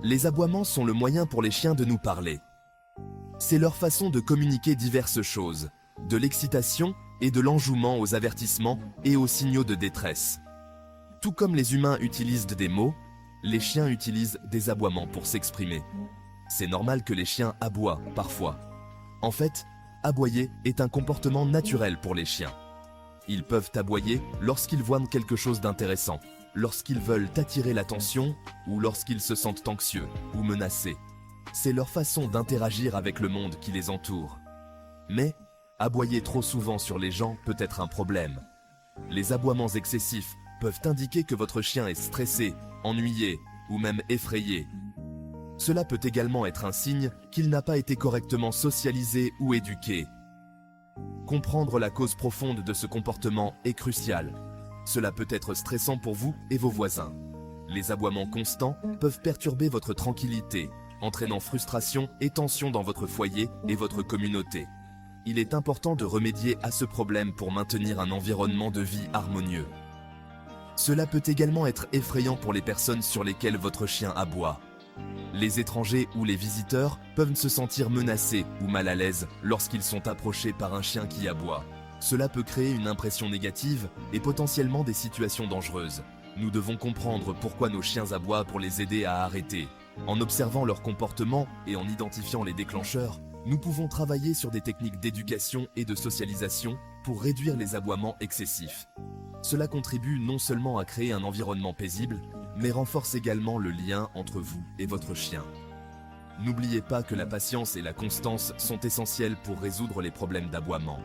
Les aboiements sont le moyen pour les chiens de nous parler. C'est leur façon de communiquer diverses choses, de l'excitation et de l'enjouement aux avertissements et aux signaux de détresse. Tout comme les humains utilisent des mots, les chiens utilisent des aboiements pour s'exprimer. C'est normal que les chiens aboient parfois. En fait, aboyer est un comportement naturel pour les chiens. Ils peuvent aboyer lorsqu'ils voient quelque chose d'intéressant, lorsqu'ils veulent attirer l'attention ou lorsqu'ils se sentent anxieux ou menacés. C'est leur façon d'interagir avec le monde qui les entoure. Mais, aboyer trop souvent sur les gens peut être un problème. Les aboiements excessifs peuvent indiquer que votre chien est stressé, ennuyé ou même effrayé. Cela peut également être un signe qu'il n'a pas été correctement socialisé ou éduqué. Comprendre la cause profonde de ce comportement est crucial. Cela peut être stressant pour vous et vos voisins. Les aboiements constants peuvent perturber votre tranquillité, entraînant frustration et tension dans votre foyer et votre communauté. Il est important de remédier à ce problème pour maintenir un environnement de vie harmonieux. Cela peut également être effrayant pour les personnes sur lesquelles votre chien aboie. Les étrangers ou les visiteurs peuvent se sentir menacés ou mal à l'aise lorsqu'ils sont approchés par un chien qui aboie. Cela peut créer une impression négative et potentiellement des situations dangereuses. Nous devons comprendre pourquoi nos chiens aboient pour les aider à arrêter. En observant leur comportement et en identifiant les déclencheurs, nous pouvons travailler sur des techniques d'éducation et de socialisation pour réduire les aboiements excessifs. Cela contribue non seulement à créer un environnement paisible, mais renforce également le lien entre vous et votre chien. N'oubliez pas que la patience et la constance sont essentielles pour résoudre les problèmes d'aboiement.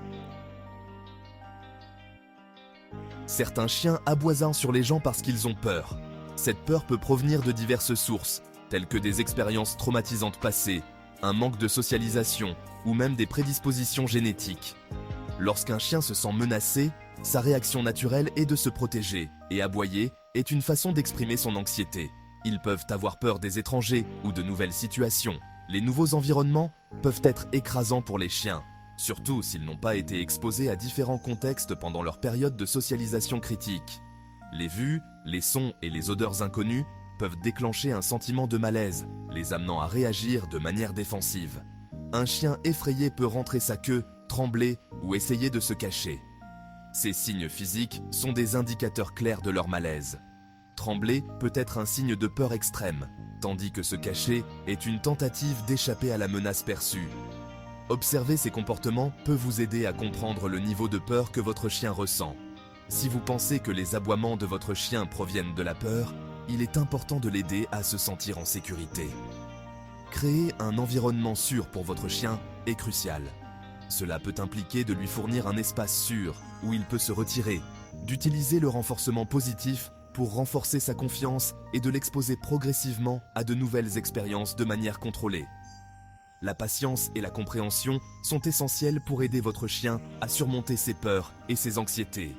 Certains chiens aboient sur les gens parce qu'ils ont peur. Cette peur peut provenir de diverses sources, telles que des expériences traumatisantes passées, un manque de socialisation ou même des prédispositions génétiques. Lorsqu'un chien se sent menacé, sa réaction naturelle est de se protéger, et aboyer est une façon d'exprimer son anxiété. Ils peuvent avoir peur des étrangers ou de nouvelles situations. Les nouveaux environnements peuvent être écrasants pour les chiens, surtout s'ils n'ont pas été exposés à différents contextes pendant leur période de socialisation critique. Les vues, les sons et les odeurs inconnues peuvent déclencher un sentiment de malaise, les amenant à réagir de manière défensive. Un chien effrayé peut rentrer sa queue, trembler ou essayer de se cacher. Ces signes physiques sont des indicateurs clairs de leur malaise. Trembler peut être un signe de peur extrême, tandis que se cacher est une tentative d'échapper à la menace perçue. Observer ces comportements peut vous aider à comprendre le niveau de peur que votre chien ressent. Si vous pensez que les aboiements de votre chien proviennent de la peur, il est important de l'aider à se sentir en sécurité. Créer un environnement sûr pour votre chien est crucial. Cela peut impliquer de lui fournir un espace sûr où il peut se retirer, d'utiliser le renforcement positif pour renforcer sa confiance et de l'exposer progressivement à de nouvelles expériences de manière contrôlée. La patience et la compréhension sont essentielles pour aider votre chien à surmonter ses peurs et ses anxiétés.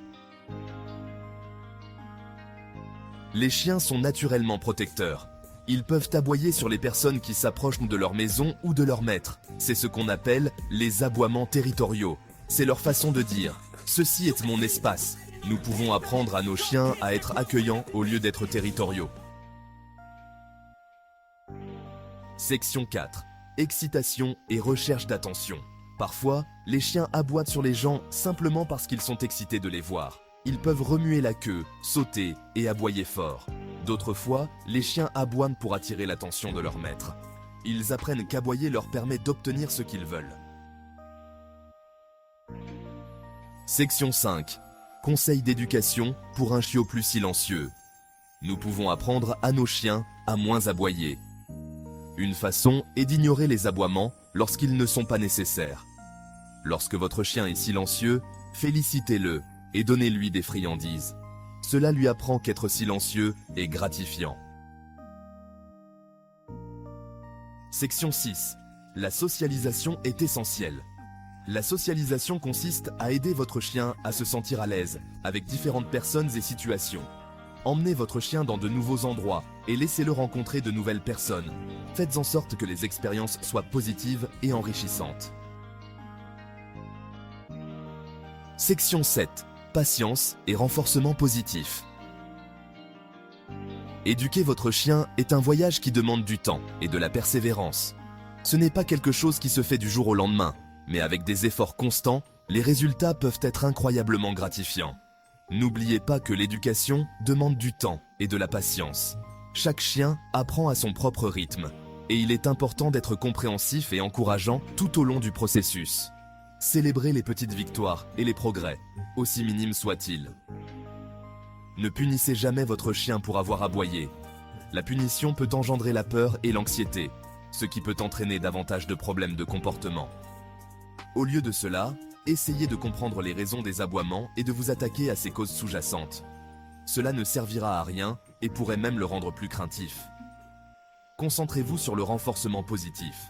Les chiens sont naturellement protecteurs. Ils peuvent aboyer sur les personnes qui s'approchent de leur maison ou de leur maître. C'est ce qu'on appelle les aboiements territoriaux. C'est leur façon de dire « Ceci est mon espace ». Nous pouvons apprendre à nos chiens à être accueillants au lieu d'être territoriaux. Section 4. Excitation et recherche d'attention. Parfois, les chiens aboient sur les gens simplement parce qu'ils sont excités de les voir. Ils peuvent remuer la queue, sauter et aboyer fort. D'autres fois, les chiens aboient pour attirer l'attention de leur maître. Ils apprennent qu'aboyer leur permet d'obtenir ce qu'ils veulent. Section 5. Conseils d'éducation pour un chiot plus silencieux. Nous pouvons apprendre à nos chiens à moins aboyer. Une façon est d'ignorer les aboiements lorsqu'ils ne sont pas nécessaires. Lorsque votre chien est silencieux, félicitez-le et donnez-lui des friandises. Cela lui apprend qu'être silencieux est gratifiant. Section 6. La socialisation est essentielle. La socialisation consiste à aider votre chien à se sentir à l'aise avec différentes personnes et situations. Emmenez votre chien dans de nouveaux endroits et laissez-le rencontrer de nouvelles personnes. Faites en sorte que les expériences soient positives et enrichissantes. Section 7. Patience et renforcement positif. Éduquer votre chien est un voyage qui demande du temps et de la persévérance. Ce n'est pas quelque chose qui se fait du jour au lendemain, mais avec des efforts constants, les résultats peuvent être incroyablement gratifiants. N'oubliez pas que l'éducation demande du temps et de la patience. Chaque chien apprend à son propre rythme, et il est important d'être compréhensif et encourageant tout au long du processus. Célébrez les petites victoires et les progrès, aussi minimes soient-ils. Ne punissez jamais votre chien pour avoir aboyé. La punition peut engendrer la peur et l'anxiété, ce qui peut entraîner davantage de problèmes de comportement. Au lieu de cela, essayez de comprendre les raisons des aboiements et de vous attaquer à ces causes sous-jacentes. Cela ne servira à rien et pourrait même le rendre plus craintif. Concentrez-vous sur le renforcement positif.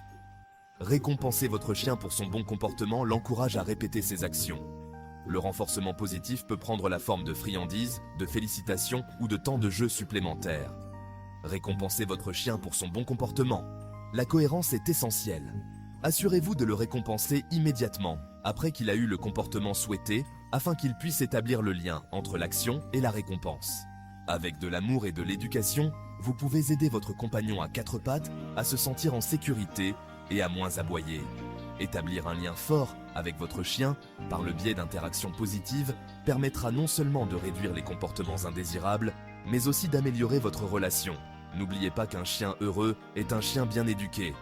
Récompenser votre chien pour son bon comportement l'encourage à répéter ses actions. Le renforcement positif peut prendre la forme de friandises, de félicitations ou de temps de jeu supplémentaires. Récompensez votre chien pour son bon comportement. La cohérence est essentielle. Assurez-vous de le récompenser immédiatement, après qu'il a eu le comportement souhaité, afin qu'il puisse établir le lien entre l'action et la récompense. Avec de l'amour et de l'éducation, vous pouvez aider votre compagnon à quatre pattes à se sentir en sécurité et à moins aboyer. Établir un lien fort avec votre chien, par le biais d'interactions positives, permettra non seulement de réduire les comportements indésirables, mais aussi d'améliorer votre relation. N'oubliez pas qu'un chien heureux est un chien bien éduqué.